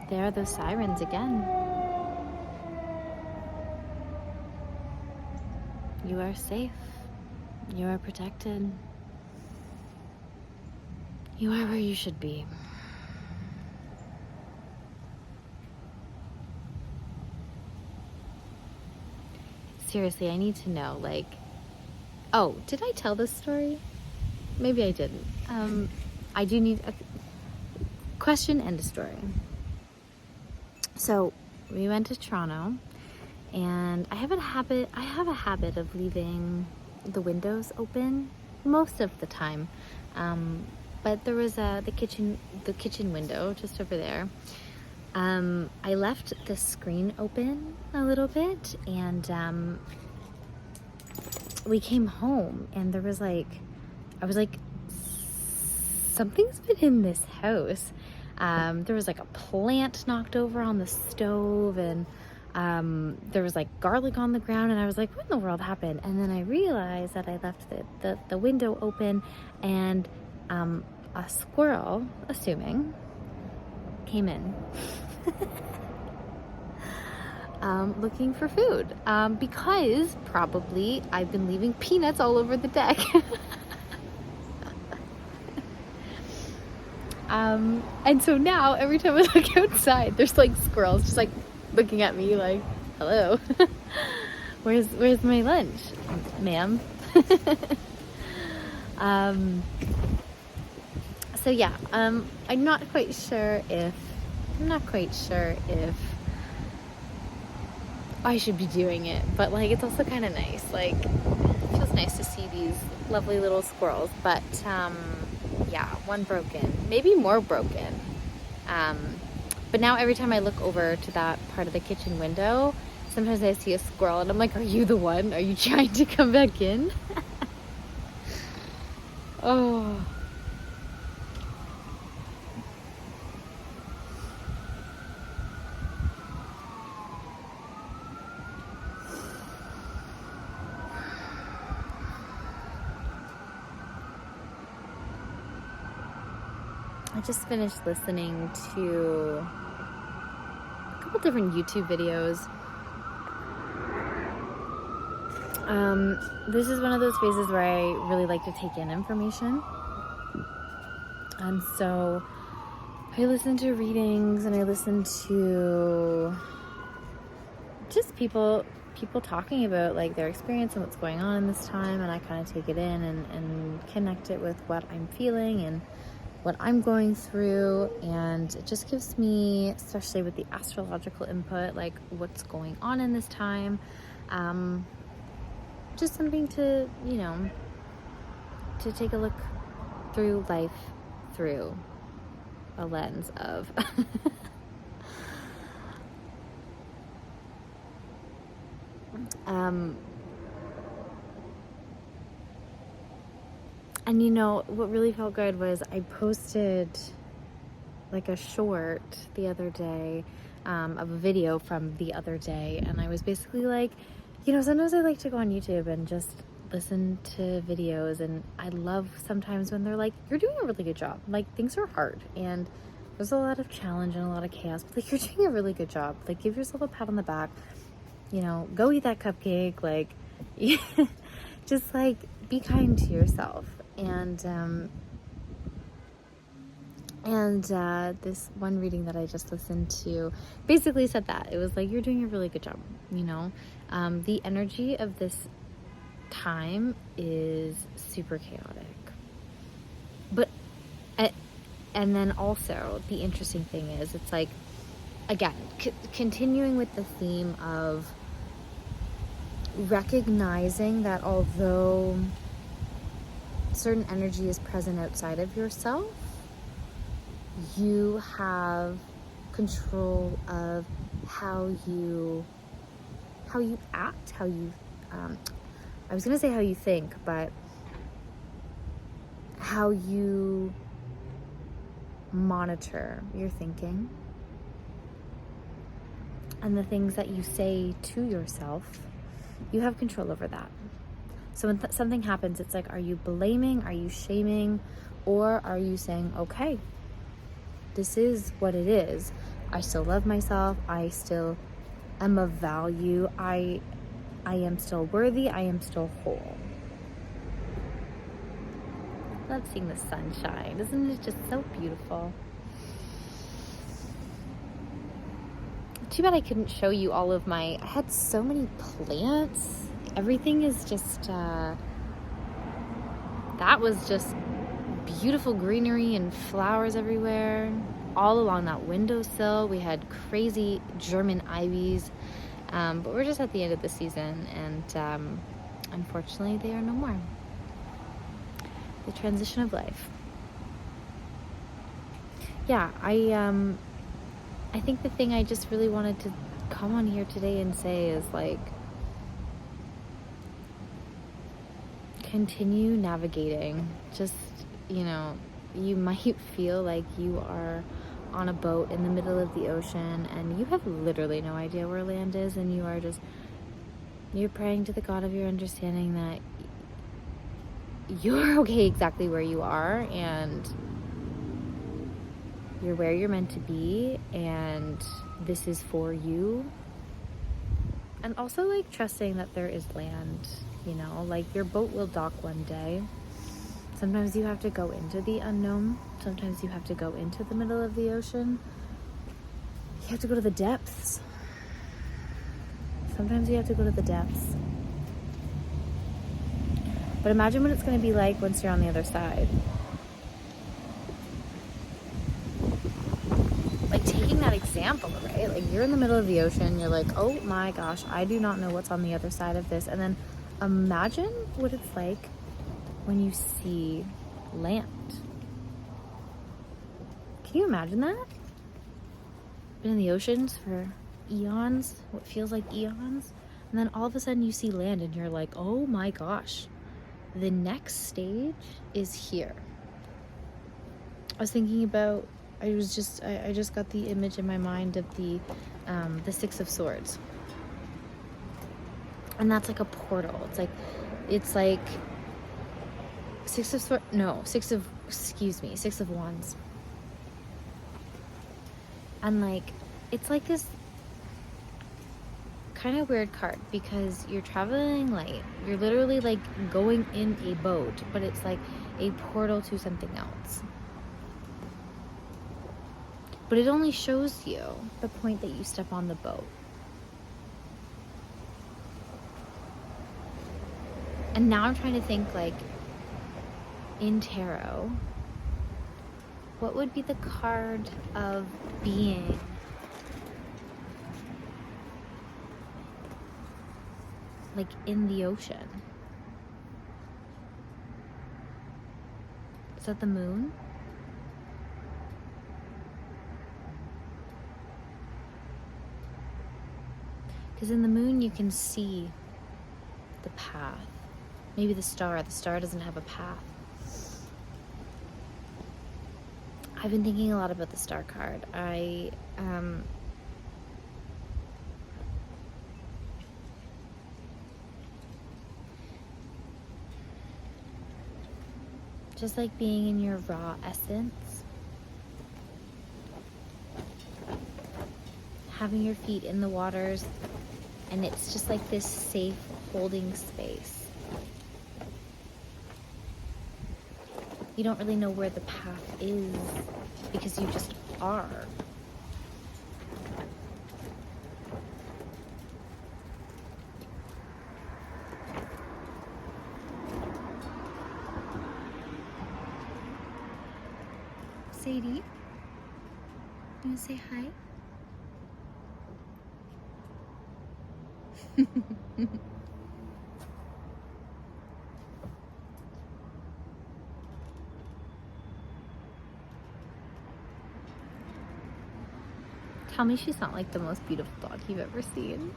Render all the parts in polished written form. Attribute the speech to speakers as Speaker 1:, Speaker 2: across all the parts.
Speaker 1: There are those sirens again. You are safe. You are protected. You are where you should be. Seriously, I need to know, like, oh, did I tell this story? Maybe I didn't. I do need a question and a story. So we went to Toronto, and I have a habit of leaving the windows open most of the time. But there was the kitchen window just over there. I left the screen open a little bit, and we came home, and there was I was like, something's been in this house. There was like a plant knocked over on the stove, and there was like garlic on the ground, and I was like, what in the world happened? And then I realized that I left the window open, and a squirrel, assuming, came in looking for food, because probably I've been leaving peanuts all over the deck. And so now every time I look outside, there's like squirrels just like looking at me like, hello. Where's my lunch, ma'am? So yeah, I'm not quite sure if I should be doing it, but like, it's also kind of nice. Like, it feels nice to see these lovely little squirrels, but yeah, one broken, maybe more broken. But now every time I look over to that part of the kitchen window, sometimes I see a squirrel and I'm like, are you the one? Are you trying to come back in? Oh. I just finished listening to a couple different YouTube videos. This is one of those phases where I really like to take in information. And so I listen to readings, and I listen to just people talking about like their experience and what's going on in this time, and I kind of take it in and connect it with what I'm feeling and what I'm going through, and it just gives me, especially with the astrological input, like what's going on in this time, just something to, to take a look through life through a lens of and what really felt good was I posted like a short the other day, of a video from the other day, and I was basically like, sometimes I like to go on YouTube and just listen to videos, and I love sometimes when they're like, you're doing a really good job, like things are hard and there's a lot of challenge and a lot of chaos, but like, you're doing a really good job, like give yourself a pat on the back, go eat that cupcake, like just like be kind to yourself. And this one reading that I just listened to basically said that. It was like, you're doing a really good job, the energy of this time is super chaotic. But, and then also the interesting thing is, it's like, again, continuing with the theme of recognizing that although certain energy is present outside of yourself, you have control of how you act, how you I was gonna say how you think, but how you monitor your thinking and the things that you say to yourself. You have control over that. So when something happens, it's like, are you blaming? Are you shaming? Or are you saying, okay, this is what it is. I still love myself. I still am of value. I am still worthy. I am still whole. Love seeing the sunshine. Isn't it just so beautiful? Too bad I couldn't show you all of I had so many plants. Everything is just, that was just beautiful greenery and flowers everywhere. All along that windowsill, we had crazy German ivies. But we're just at the end of the season, and unfortunately, they are no more. The transition of life. Yeah, I think the thing I just really wanted to come on here today and say is, like, continue navigating. Just, you might feel like you are on a boat in the middle of the ocean and you have literally no idea where land is, and you're praying to the God of your understanding that you're okay exactly where you are, and you're where you're meant to be, and this is for you. And also, like, trusting that there is land, like your boat will dock one day. Sometimes you have to go into the unknown. Sometimes you have to go into the middle of the ocean. You have to go to the depths. Sometimes you have to go to the depths. But imagine what it's going to be like once you're on the other side. Like, taking that example, right? Like, you're in the middle of the ocean. You're like, oh my gosh, I do not know what's on the other side of this. And then imagine what it's like when you see land. Can you imagine that? Been in the oceans for eons, what feels like eons. And then all of a sudden you see land and you're like, oh my gosh. The next stage is here. I was thinking about, I just got the image in my mind of the Six of Swords. And that's like a portal. It's like Six of Wands. And like, it's like this kind of weird card because you're traveling light. You're literally like going in a boat, but it's like a portal to something else. But it only shows you the point that you step on the boat. And now I'm trying to think, like, in tarot, what would be the card of being? Like, in the ocean. Is that the moon? Because in the moon you can see the path. Maybe the star. The star doesn't have a path. I've been thinking a lot about the star card. Just like being in your raw essence. Having your feet in the waters, and it's just like this safe holding space. You don't really know where the path is because you just are. Sadie, you want to say hi? Tell me she's not like the most beautiful dog you've ever seen.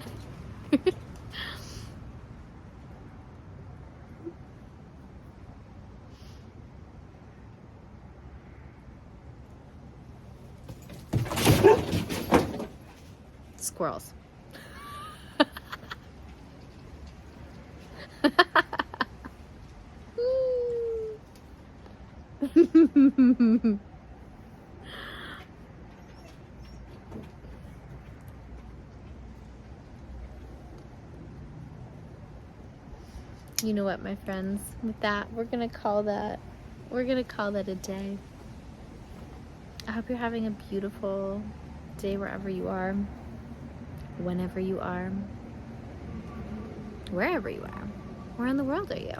Speaker 1: Squirrels. You know what, my friends? With that, we're gonna call that a day. I hope you're having a beautiful day wherever you are, whenever you are, wherever you are. Where in the world are you?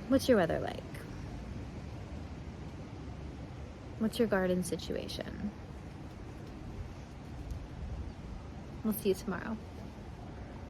Speaker 1: What's your weather like? What's your garden situation? We'll see you tomorrow.